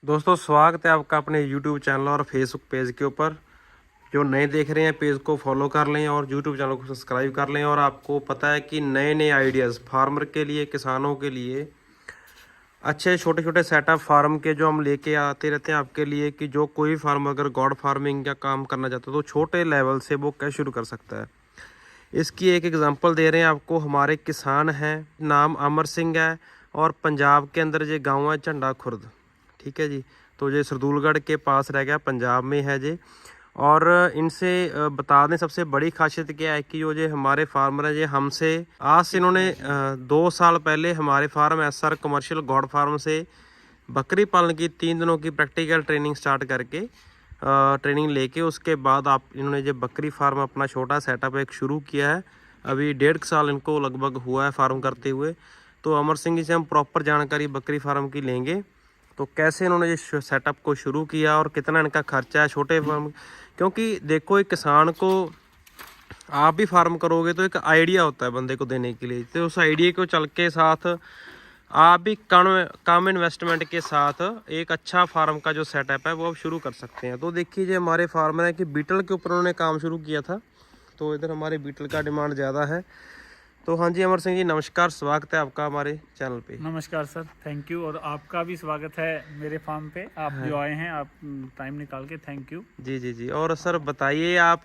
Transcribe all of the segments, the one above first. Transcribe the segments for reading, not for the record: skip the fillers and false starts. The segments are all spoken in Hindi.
दोस्तों स्वागत है आपका अपने YouTube चैनल और Facebook पेज के ऊपर। जो नए देख रहे हैं पेज को फॉलो कर लें और YouTube चैनल को सब्सक्राइब कर लें। और आपको पता है कि नए नए आइडियाज़ फार्मर के लिए, किसानों के लिए अच्छे छोटे छोटे सेटअप फार्म के जो हम लेके आते रहते हैं आपके लिए, कि जो कोई फार्मर अगर गॉड फार्मिंग का काम करना चाहता है तो छोटे लेवल से वो कैसे शुरू कर सकता है। इसकी एक एग्जांपल दे रहे हैं आपको। हमारे किसान हैं, नाम अमर सिंह है और पंजाब के अंदर ये गाँव है झंडा खुर्द, ठीक है जी। तो ये सरदूलगढ़ के पास रह गया, पंजाब में है जी। और इनसे बता दें सबसे बड़ी खासियत क्या है कि जो हमारे फार्मर हैं ये हमसे आज से इन्होंने 2 साल पहले हमारे farm SR commercial goat farm से बकरी पालन की 3 दिनों की प्रैक्टिकल ट्रेनिंग स्टार्ट करके ट्रेनिंग लेके उसके बाद आप इन्होंने जो बकरी फार्म अपना छोटा सेटअप एक शुरू किया है। अभी 1.5 साल इनको लगभग हुआ है फार्म करते हुए। तो अमर सिंह जी से हम प्रॉपर जानकारी बकरी फार्म की लेंगे, तो कैसे इन्होंने इस सेटअप को शुरू किया और कितना इनका खर्चा है छोटे फार्म। क्योंकि देखो एक किसान को, आप भी फार्म करोगे तो एक आइडिया होता है बंदे को देने के लिए, तो उस आइडिया को चल के साथ आप भी कम इन्वेस्टमेंट के साथ एक अच्छा फार्म का जो सेटअप है वो आप शुरू कर सकते हैं। तो देखिए जो हमारे फार्मर है कि बीटल के ऊपर उन्होंने काम शुरू किया था, तो इधर हमारे बीटल का डिमांड ज़्यादा है। तो हाँ जी अमर सिंह जी नमस्कार, स्वागत है आपका हमारे चैनल पे। नमस्कार सर, थैंक यू। और आपका भी स्वागत है मेरे फार्म पे। आप जो आए हैं, आप टाइम निकाल के, थैंक यू। जी जी जी। और सर बताइए आप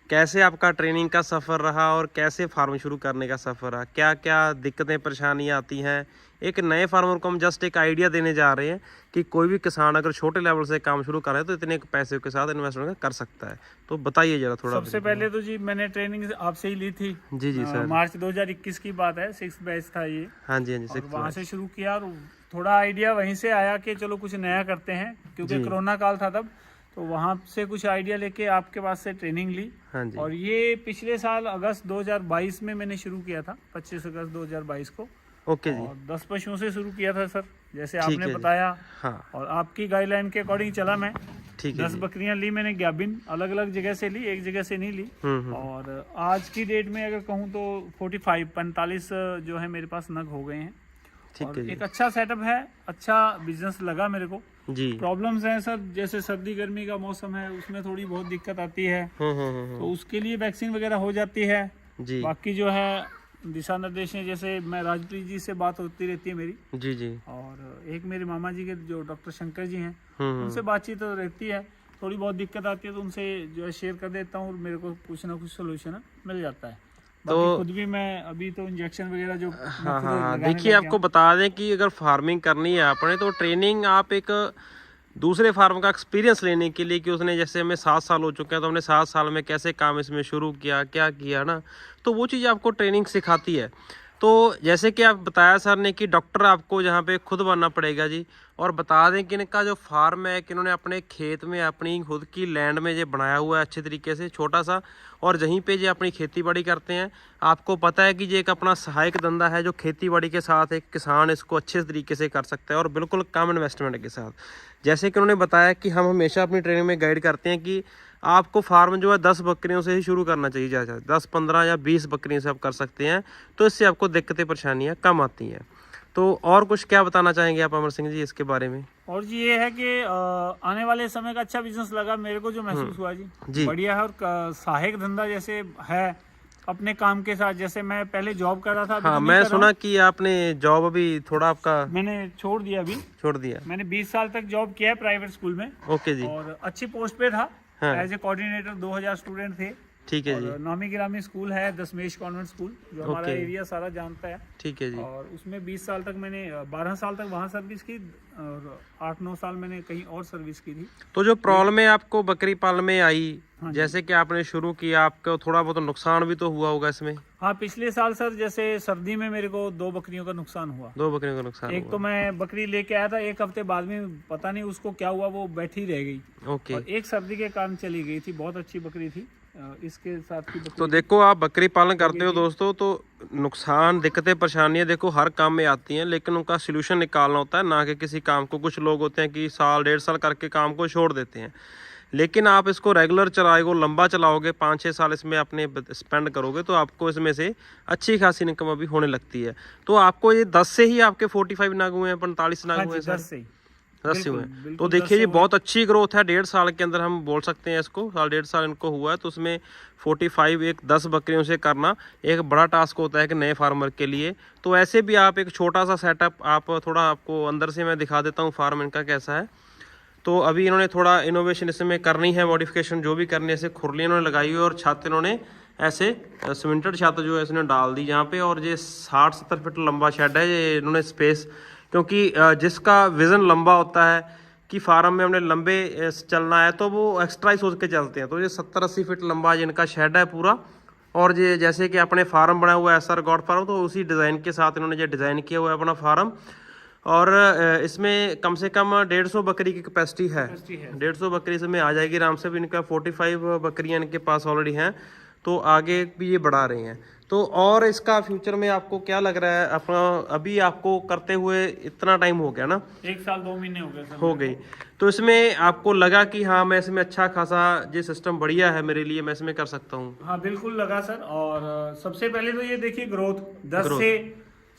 कैसे आपका ट्रेनिंग का सफ़र रहा और कैसे फार्म शुरू करने का सफ़र रहा, क्या क्या दिक्कतें परेशानियाँ आती हैं। एक नए फार्मर को हम जस्ट एक आइडिया देने जा रहे हैं कि कोई भी किसान अगर छोटे लेवल से काम शुरू कर रहा है तो इतने पैसे के साथ इन्वेस्टमेंट कर सकता है। तो बताइए ज़रा थोड़ा। सबसे पहले तो जी मैंने ट्रेनिंग आपसे ही ली थी। जी जी सर। मार्च 2021 की बात है, 6 बैच था ये। हाँ जी हाँ जी। और वहाँ से शुरू किया और थोड़ा आइडिया वहीं से आया कि चलो कुछ नया करते हैं, क्योंकि कोरोना काल था तब। तो वहाँ से कुछ आइडिया लेके आपके पास से ट्रेनिंग ली। हाँ जी। और ये पिछले साल अगस्त 2022 में मैंने शुरू किया था, 25 अगस्त 2022 को। ओके जी। और 10 पशुओं से शुरू किया था सर, जैसे आपने बताया। हाँ। और आपकी गाइडलाइन के अकॉर्डिंग चला मैं। ठीक है। 10 बकरियां ली मैंने, गाभिन अलग अलग जगह से ली, एक जगह से नहीं ली। और आज की डेट में अगर कहूँ तो 45 जो है मेरे पास नग हो गए हैं। ठीक है जी। एक अच्छा सेटअप है, अच्छा बिजनेस लगा मेरे को जी। प्रॉब्लम्स हैं सर, जैसे सर्दी गर्मी का मौसम है, उसमें थोड़ी बहुत दिक्कत आती है। तो उसके लिए वैक्सीन वगैरह हो जाती है जी। बाकी जो है दिशा निर्देश हैं, जैसे मैं राजप्रीत जी से बात होती रहती है मेरी। जी जी। और एक मेरे मामा जी के जो डॉक्टर शंकर जी हैं, उनसे बातचीत तो रहती है। थोड़ी बहुत दिक्कत आती है तो उनसे जो है शेयर कर देता हूँ और मेरे को कुछ ना कुछ सोल्यूशन मिल जाता है। तो खुद भी मैं अभी तो इंजेक्शन वगैरह जो हाँ देखिए आपको बता दें कि अगर फार्मिंग करनी है आपने तो ट्रेनिंग आप एक दूसरे फार्म का एक्सपीरियंस लेने के लिए, कि उसने जैसे हमें 7 साल हो चुके हैं तो हमने 7 साल में कैसे काम इसमें शुरू किया, क्या किया ना, तो वो चीज़ आपको ट्रेनिंग सिखाती है। तो जैसे कि आप बताया सर ने कि डॉक्टर आपको जहाँ पे खुद बनना पड़ेगा जी। और बता दें कि इनका जो फार्म है कि इन्होंने अपने खेत में अपनी खुद की लैंड में ये बनाया हुआ है अच्छे तरीके से छोटा सा, और यहीं पे ये अपनी खेती बाड़ी करते हैं। आपको पता है कि ये एक अपना सहायक धंधा है जो खेती बाड़ी के साथ एक किसान इसको अच्छे तरीके से कर सकता है और बिल्कुल कम इन्वेस्टमेंट के साथ। जैसे कि उन्होंने बताया कि हम हमेशा अपनी ट्रेनिंग में गाइड करते हैं कि आपको फार्म जो है 10 बकरियों से ही शुरू करना चाहिए, ज़्यादा 10, 15 या 20 बकरियों से आप कर सकते हैं, तो इससे आपको दिक्कतें परेशानियां कम आती हैं। तो और कुछ क्या बताना चाहेंगे आप अमर सिंह जी इसके बारे में? और जी ये है कि आने वाले समय का अच्छा बिजनेस लगा मेरे को, जो महसूस हुआ जी बढ़िया है। और सहायक धंधा जैसे है अपने काम के साथ, जैसे मैं पहले जॉब कर रहा था। हाँ तो मैं सुना कि आपने जॉब अभी थोड़ा आपका मैंने छोड़ दिया, अभी छोड़ दिया। मैंने 20 साल तक जॉब किया है प्राइवेट स्कूल में। ओके जी। और अच्छी पोस्ट पे था, एज ए कोऑर्डिनेटर। 2000 स्टूडेंट थे। ठीक है जी। नामी गिरामी स्कूल है, दशमेश कॉन्वेंट स्कूल, जो हमारा एरिया सारा जानता है। ठीक है जी। और उसमें 20 साल तक मैंने 12 साल तक वहाँ सर्विस की और 8-9 साल मैंने कहीं और सर्विस की थी। तो जो प्रॉब्लम है आपको बकरी पालन में आई, जैसे कि आपने शुरू किया, आपको थोड़ा बहुत नुकसान भी तो हुआ होगा इसमें? हाँ, पिछले साल सर जैसे सर्दी में मेरे को 2 बकरियों का नुकसान हुआ। 2 बकरियों का नुकसान एक हुआ। तो मैं बकरी लेके आया था, 1 हफ्ते बाद में पता नहीं उसको क्या हुआ, वो बैठी रह गई। ओके। और एक सर्दी के कारण चली गई थी, बहुत अच्छी बकरी थी। इसके साथ की बकरी। तो देखो आप बकरी पालन करते हो दोस्तों, तो नुकसान, दिक्कतें, परेशानियां देखो हर काम में आती हैं, लेकिन उनका सलूशन निकालना होता है, ना कि किसी काम को। कुछ लोग होते हैं कि साल 1.5 साल करके काम को छोड़ देते हैं, लेकिन आप इसको रेगुलर चलाओगे, लंबा चलाओगे, 5-6 साल इसमें अपने स्पेंड करोगे तो आपको इसमें से अच्छी खासी इनकम अभी होने लगती है। तो आपको ये 10 से ही आपके 45 नाग हुए हैं, 45 नाग हुए हैं सर? 10 से ही। रस्सी में। बिल्कुल तो देखिए जी बहुत अच्छी ग्रोथ है, 1.5 साल के अंदर हम बोल सकते हैं इसको, 1.5 साल इनको हुआ है। तो उसमें 45 एक 10 बकरियों से करना एक बड़ा टास्क होता है कि नए फार्मर के लिए। तो ऐसे भी आप एक छोटा सा सेटअप, आप थोड़ा, आपको अंदर से मैं दिखा देता हूँ फार्म इनका कैसा है। तो अभी इन्होंने थोड़ा इनोवेशन इसमें करनी है, मॉडिफिकेशन जो भी करनी है। ऐसे खुरली इन्होंने लगाई हुई और छत इन्होंने ऐसे सीमेंटेड छत जो है इसने डाल दी यहाँ पे। और ये 60-70 फीट लंबा शेड है ये इन्होंने स्पेस, क्योंकि जिसका विज़न लंबा होता है कि फार्म में हमने लंबे चलना है तो वो एक्स्ट्रा ही सोच के चलते हैं। तो ये 70-80 फीट लंबा इनका शेड है पूरा। और ये जैसे कि अपने फार्म बना हुआ है SR गॉड फार्म, तो उसी डिज़ाइन के साथ इन्होंने जो डिज़ाइन किया हुआ है अपना फार्म। और इसमें कम से कम 150 बकरी की कैपेसिटी है, 150 बकरी इसमें आ जाएगी आराम से भी। इनका 45 बकरियां इनके पास ऑलरेडी हैं, तो आगे भी ये बढ़ा रहे हैं। तो और इसका फ्यूचर में आपको क्या लग रहा है, अपना अभी आपको करते हुए इतना टाइम हो गया ना, 1 साल 2 महीने हो गए सर, हो गई, तो इसमें आपको लगा कि हाँ मैं इसमें अच्छा खासा ये सिस्टम बढ़िया है मेरे लिए, मैं इसमें कर सकता हूँ? हाँ बिल्कुल लगा सर। और सबसे पहले तो ये देखिए ग्रोथ 10 से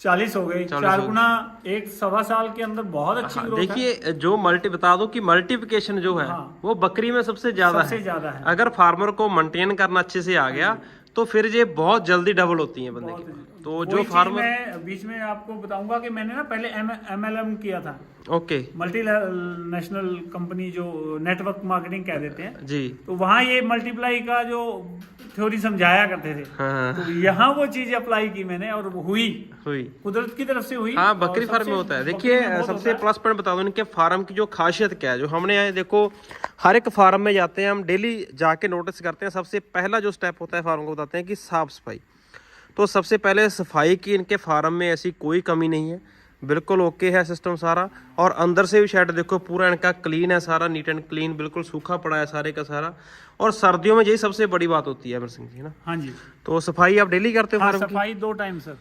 40 हो गई, 4 गुना 1-1.25 साल के अंदर, बहुत अच्छी ग्रोथ है। देखिए जो बता दो कि मल्टीप्लिकेशन जो है वो बकरी में सबसे ज्यादा है। अगर फार्मर को मेंटेन करना अच्छे से आ गया तो फिर ये बहुत जल्दी डबल होती हैं बंदे की। तो जो फार्मर, मैं बीच में आपको बताऊंगा कि मैंने ना पहले MLM किया था, ओके, मल्टी नेशनल कंपनी जो नेटवर्क मार्केटिंग कह देते हैं जी। तो वहाँ ये मल्टीप्लाई का जो थ्योरी समझाया करते थे। हाँ। तो यहाँ वो चीज अप्लाई की मैंने और हुई कुदरत की तरफ से हुई। हाँ बकरी फार्म में होता है। देखिए सबसे प्लस पॉइंट बता दो इनके फार्म की जो खासियत क्या है, जो हमने देखो हर एक फार्म में जाते हैं हम, डेली जाके नोटिस करते हैं। सबसे पहला जो स्टेप होता है फार्म को बताते हैं कि साफ सफाई। तो सबसे पहले सफाई की इनके फार्म में ऐसी कोई कमी नहीं है, बिल्कुल ओके है सिस्टम सारा। और अंदर से भी शेड देखो पूरा इनका क्लीन है, सारा नीट एंड क्लीन, बिल्कुल सूखा पड़ा है सारे का सारा। और सर्दियों में यही सबसे बड़ी बात होती है अमर सिंह जी ना। हाँ जी। तो सफाई आप डेली करते हो? हाँ, सफाई 2 टाइम सर।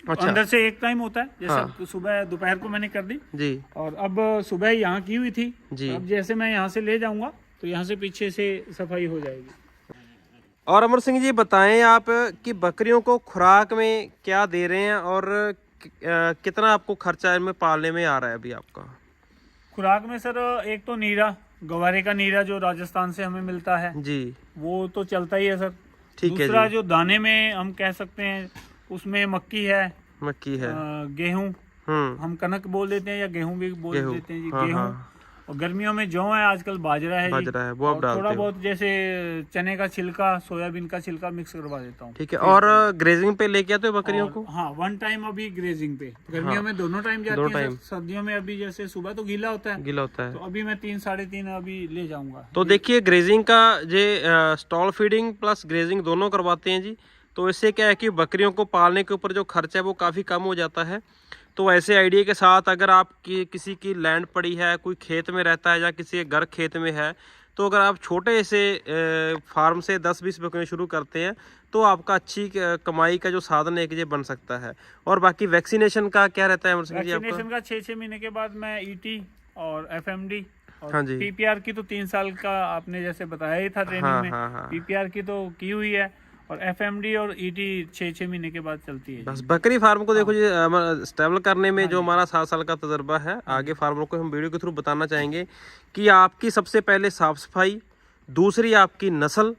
अच्छा। अंदर से 1 टाइम होता है, जैसे सुबह दोपहर को मैंने कर दी जी। और अब सुबह यहाँ की हुई थी जी। अब जैसे मैं यहाँ से ले जाऊंगा तो यहाँ से पीछे से सफाई हो जाएगी। और अमर सिंह जी बताएं आप कि बकरियों को खुराक में क्या दे रहे हैं और कितना आपको खर्चा इनमें पालने में आ रहा है अभी आपका? खुराक में सर एक तो नीरा, गवारे का नीरा जो राजस्थान से हमें मिलता है जी, वो तो चलता ही है सर। ठीक है। दूसरा जो दाने में हम कह सकते हैं उसमें मक्की है, गेहूं, हम कनक बोल देते हैं या गेहूं भी बोल देते हैं जी। हाँ, गेहूं हाँ। और गर्मियों में जौ है, आजकल बाजरा है, वो आप डालते थोड़ा हो। बहुत जैसे चने का छिलका, सोयाबीन का छिलका मिक्स करवा देता हूँ। ठीक है। और ग्रेजिंग पे लेके आते हो बकरियों को? हाँ 1 टाइम अभी ग्रेजिंग पे, गर्मियों में दोनों टाइम जाती है, सर्दियों में अभी जैसे सुबह तो गीला होता है तो अभी मैं 3-3.5 अभी ले जाऊंगा। तो देखिए ग्रेजिंग का जे स्टॉल फीडिंग प्लस ग्रेजिंग दोनों करवाते हैं जी। तो इससे क्या है कि बकरियों को पालने के ऊपर जो खर्चा है वो काफ़ी कम हो जाता है। तो ऐसे आइडिया के साथ अगर आप किसी की लैंड पड़ी है, कोई खेत में रहता है या किसी के घर खेत में है, तो अगर आप छोटे से फार्म से 10-20 बकरियाँ शुरू करते हैं तो आपका अच्छी कमाई का जो साधन है कि ये बन सकता है। और बाकी वैक्सीनेशन का क्या रहता है? वैक्सीनेशन का 6-6 महीने के बाद मैं ET और FMD और हाँ जी। PPR की तो 3 साल का आपने जैसे बताया ही था ट्रेनिंग में। PPR की तो की हुई है और FMD और ET 6-6 महीने के बाद चलती है। बस बकरी फार्म को देखो जी स्टेबल करने में जो हमारा 7 साल का तजर्बा है, आगे फार्मर को हम वीडियो के थ्रू बताना चाहेंगे कि आपकी सबसे पहले साफ सफाई, दूसरी आपकी नस्ल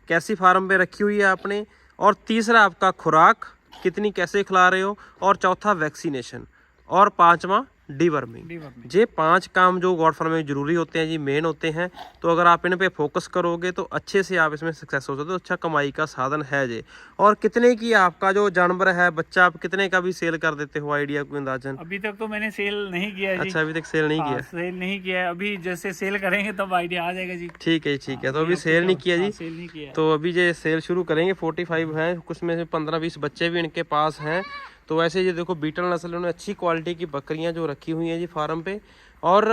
कैसी फार्म पे रखी हुई है आपने, और तीसरा आपका खुराक कितनी कैसे खिला रहे हो, और चौथा वैक्सीनेशन, और 5वां डीवर्मिंग। ये 5 काम जो गॉड फार्म में जरूरी होते हैं जी, मेन होते हैं। तो अगर आप इन पे फोकस करोगे तो अच्छे से आप इसमें सक्सेस हो सकते हो। अच्छा कमाई का साधन है ये। और कितने की आपका जो जानवर है बच्चा, आप कितने का भी सेल कर देते हो, आइडिया को अंदाजन? अभी तक तो मैंने सेल नहीं किया है जी। अच्छा, अभी तक सेल नहीं किया? सेल नहीं किया है, अभी जैसे सेल करेंगे तब आइडिया आ जाएगा जी। ठीक है, ठीक है। तो अभी सेल नहीं किया जी? सेल नहीं किया। तो अभी ये सेल शुरू करेंगे। 45 है, कुछ में से 15-20 बच्चे भी इनके पास हैं। तो वैसे ये देखो बीटल नस्ल, उन्होंने अच्छी क्वालिटी की बकरियां जो रखी हुई हैं जी फार्म पे। और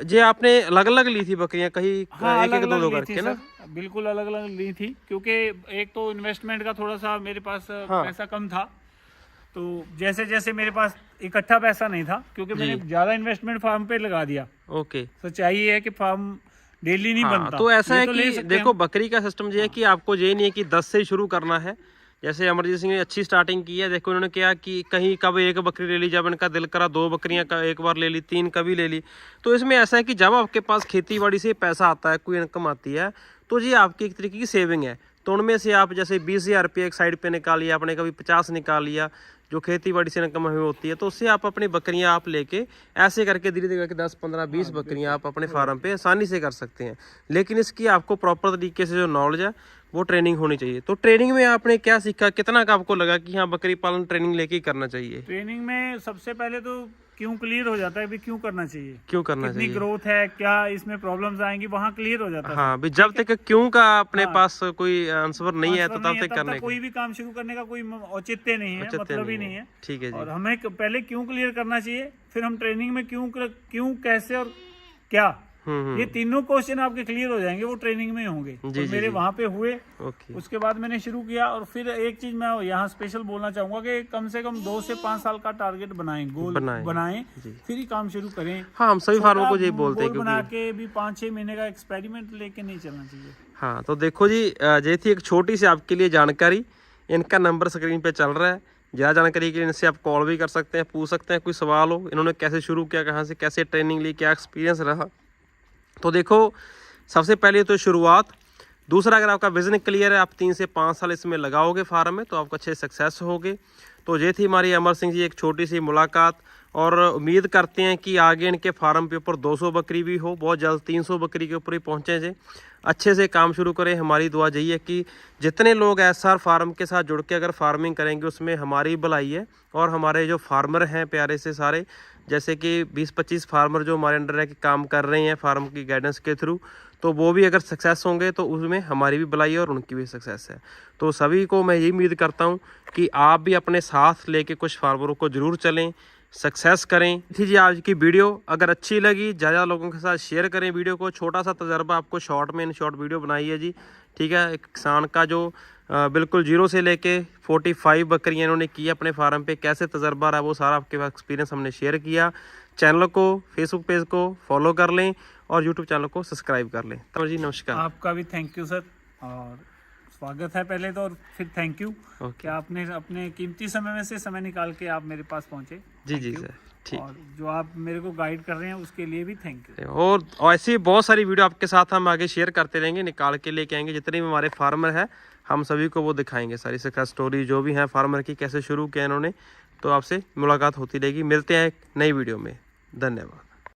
ये आपने अलग अलग ली थी बकरियां कहीं? हाँ, एक दो करके ना? बिल्कुल अलग अलग ली थी, क्योंकि एक तो इन्वेस्टमेंट का थोड़ा सा मेरे पास पैसा कम था। तो जैसे जैसे मेरे पास इकट्ठा पैसा नहीं था, क्योंकि मैंने ज्यादा इन्वेस्टमेंट फार्म पे लगा दिया। ओके। सच्चाई है कि फार्म डेली नहीं बनता। तो ऐसा है कि देखो बकरी का सिस्टम ये है कि आपको ये नहीं है कि 10 से शुरू करना है, जैसे अमरजीत सिंह ने अच्छी स्टार्टिंग की है। देखो इन्होंने क्या कि कहीं कब एक बकरी ले ली, जब इनका दिल करा 2 बकरियां का एक बार ले ली, 3 कभी ले ली। तो इसमें ऐसा है कि जब आपके पास खेती बाड़ी से पैसा आता है, कोई इनकम आती है, तो ये आपकी एक तरीके की सेविंग है। तो उनमें से आप जैसे 20,000 रुपये एक साइड पे निकाल लिया आपने, कभी 50 निकाल लिया, जो खेती बाड़ी से इनकम हमें होती है, तो उससे आप अपनी बकरियां आप लेके ऐसे करके धीरे धीरे करके 10, 15, 20 बकरियां आप अपने फार्म पे आसानी से कर सकते हैं। लेकिन इसकी आपको प्रॉपर तरीके से जो नॉलेज है वो ट्रेनिंग होनी चाहिए। तो ट्रेनिंग में आपने क्या सीखा, कितना का आपको लगा कि हाँ बकरी पालन ट्रेनिंग लेके ही करना चाहिए? ट्रेनिंग में सबसे पहले तो क्यों क्लियर हो जाता है, भी क्यों करना चाहिए, क्यों करना कितनी चाहिए, ग्रोथ है, क्या इसमें प्रॉब्लम्स आएंगी, वहाँ क्लियर हो जाता है। हाँ भी जब तक क्यों का अपने पास कोई आंसर नहीं है तो तब तक करने कोई भी काम शुरू करने का कोई औचित्य नहीं है, मतलब ही नहीं है। ठीक है जी। और हमें पहले क्यों क्लियर करना चाहिए, फिर हम ट्रेनिंग में क्यों कैसे और क्या, ये तीनों क्वेश्चन आपके क्लियर हो जाएंगे, वो ट्रेनिंग में होंगे। तो मेरे वहाँ पे हुए। उसके बाद मैंने शुरू किया। और फिर एक चीज मैं यहाँ स्पेशल बोलना चाहूंगा कि कम से कम 2 से 5 साल का टारगेट बनाएं, गोल बनाएं, फिर ही काम शुरू करें। हाँ, हम सभी फार्मर को यही बोलते हैं, बना के भी 5-6 महीने का एक्सपेरिमेंट लेके नहीं चलना चाहिए। हाँ, तो देखो जी, ये थी एक छोटी सी आपके लिए जानकारी। इनका नंबर स्क्रीन पे चल रहा है। ज़्यादा जानकारी के लिए इनसे आप कॉल भी कर सकते हैं, पूछ सकते हैं, कोई सवाल हो, इन्होंने कैसे शुरू किया, कहाँ से कैसे ट्रेनिंग ली, क्या एक्सपीरियंस रहा। तो देखो सबसे पहले तो शुरुआत। दूसरा, अगर आपका विजन क्लियर है, आप 3 से 5 साल इसमें लगाओगे फार्म में, तो आपको अच्छे सक्सेस होगे। तो ये थी हमारी अमर सिंह जी एक छोटी सी मुलाकात। और उम्मीद करते हैं कि आगे इनके फार्म के ऊपर 200 बकरी भी हो, बहुत जल्द 300 बकरी के ऊपर ही पहुँचे जे, अच्छे से काम शुरू करें। हमारी दुआ यही है कि जितने लोग SR फार्म के साथ जुड़ के अगर फार्मिंग करेंगे उसमें हमारी भलाई है। और हमारे जो फार्मर हैं प्यारे से सारे, जैसे कि 20-25 फार्मर जो हमारे अंडर है कि काम कर रहे हैं फार्म की गाइडेंस के थ्रू, तो वो भी अगर सक्सेस होंगे तो उसमें हमारी भी भलाई है और उनकी भी सक्सेस है। तो सभी को मैं यही उम्मीद करता हूँ कि आप भी अपने साथ लेके कुछ फार्मरों को ज़रूर चलें, सक्सेस करें। थी जी आज की वीडियो। अगर अच्छी लगी ज़्यादा लोगों के साथ शेयर करें वीडियो को। छोटा सा तजर्बा आपको शॉर्ट में इन शॉर्ट वीडियो बनाई है जी, ठीक है। एक किसान का जो बिल्कुल 0 से लेके 45 बकरियां इन्होंने की अपने फार्म पे, कैसे तजर्बा रहा वो सारा आपके पास एक्सपीरियंस हमने शेयर किया। चैनल को, फेसबुक पेज को फॉलो कर लें और यूट्यूब चैनल को सब्सक्राइब कर लें। तो जी नमस्कार। आपका भी थैंक यू सर, और स्वागत है पहले तो, और फिर थैंक यू कि आपने अपने कीमती समय में से समय निकाल के आप मेरे पास पहुंचे। जी जी सर, ठीक। और जो आप मेरे को गाइड कर रहे हैं उसके लिए भी थैंक यू। और ऐसी बहुत सारी वीडियो आपके साथ हम आगे शेयर करते रहेंगे, निकाल के लेके आएंगे। जितने भी हमारे फार्मर हैं हम सभी को वो दिखाएंगे, सारी सक्सेस स्टोरी जो भी है फार्मर की, कैसे शुरू किया इन्होंने। तो आपसे मुलाकात होती रहेगी। मिलते हैं एक नई वीडियो में। धन्यवाद।